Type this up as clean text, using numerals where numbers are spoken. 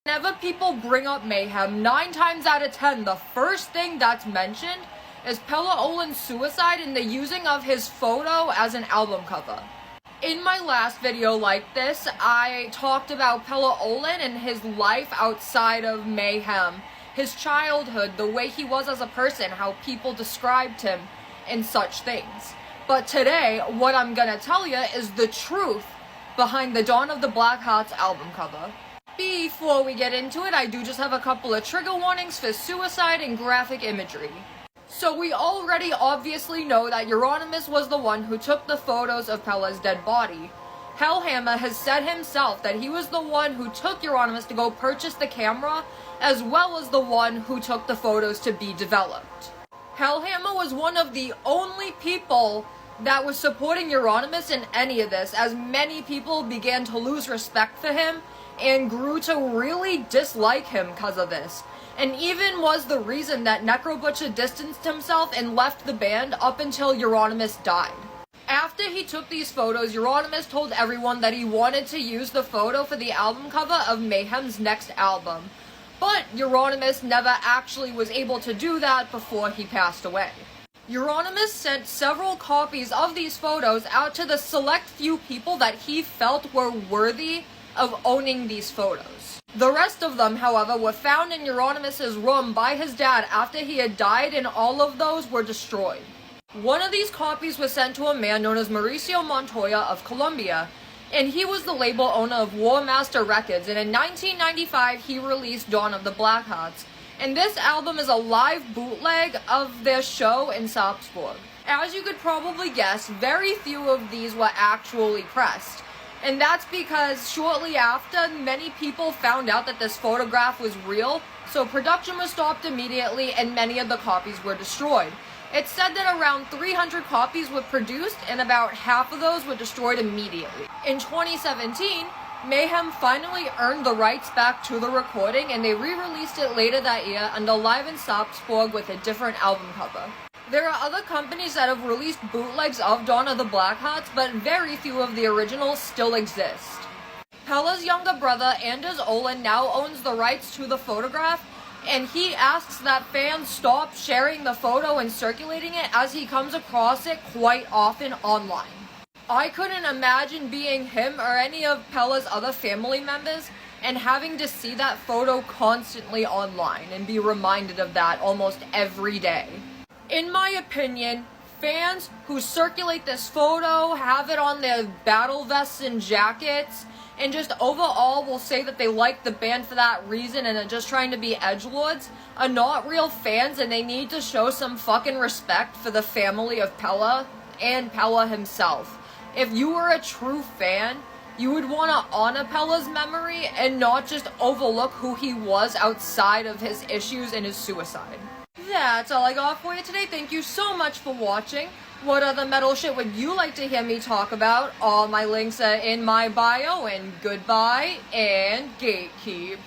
Whenever people bring up Mayhem, 9 times out of 10, the first thing that's mentioned is Pelle Olin's suicide and the using of his photo as an album cover. In my last video like this, I talked about Pelle Olin and his life outside of Mayhem, his childhood, the way he was as a person, how people described him, and such things. But today, what I'm gonna tell you is the truth behind the Dawn of the Blackhearts album cover. Before we get into it, I do just have a couple of trigger warnings for suicide and graphic imagery. So we already obviously know that Euronymous was the one who took the photos of Pelle's dead body. Hellhammer has said himself that he was the one who took Euronymous to go purchase the camera, as well as the one who took the photos to be developed. Hellhammer was one of the only people that was supporting Euronymous in any of this, as many people began to lose respect for him and grew to really dislike him because of this, and even was the reason that Necrobutcher distanced himself and left the band up until Euronymous died. After he took these photos, Euronymous told everyone that he wanted to use the photo for the album cover of Mayhem's next album, but Euronymous never actually was able to do that before he passed away. Euronymous sent several copies of these photos out to the select few people that he felt were worthy of owning these photos. The rest of them, however, were found in Euronymous' room by his dad after he had died, and all of those were destroyed. One of these copies was sent to a man known as Mauricio Montoya of Colombia, and he was the label owner of War Master Records, and in 1995 he released Dawn of the Blackhearts, and this album is a live bootleg of their show in Sarpsborg. As you could probably guess, very few of these were actually pressed. And that's because shortly after, many people found out that this photograph was real, so production was stopped immediately and many of the copies were destroyed. It's said that around 300 copies were produced and about half of those were destroyed immediately. In 2017, Mayhem finally earned the rights back to the recording, and they re-released it later that year under Live in Sarpsborg with a different album cover. There are other companies that have released bootlegs of Dawn of the Blackhearts, but very few of the originals still exist. Pelle's younger brother, Anders Olin, now owns the rights to the photograph, and he asks that fans stop sharing the photo and circulating it, as he comes across it quite often online. I couldn't imagine being him or any of Pelle's other family members and having to see that photo constantly online and be reminded of that almost every day. In my opinion, fans who circulate this photo, have it on their battle vests and jackets, and just overall will say that they like the band for that reason and are just trying to be edgelords, are not real fans, and they need to show some fucking respect for the family of Pelle and Pelle himself. If you were a true fan, you would want to honor Pelle's memory and not just overlook who he was outside of his issues and his suicide. That's all I got for you today. Thank you so much for watching. What other metal shit would you like to hear me talk about? All my links are in my bio, and goodbye and gatekeep.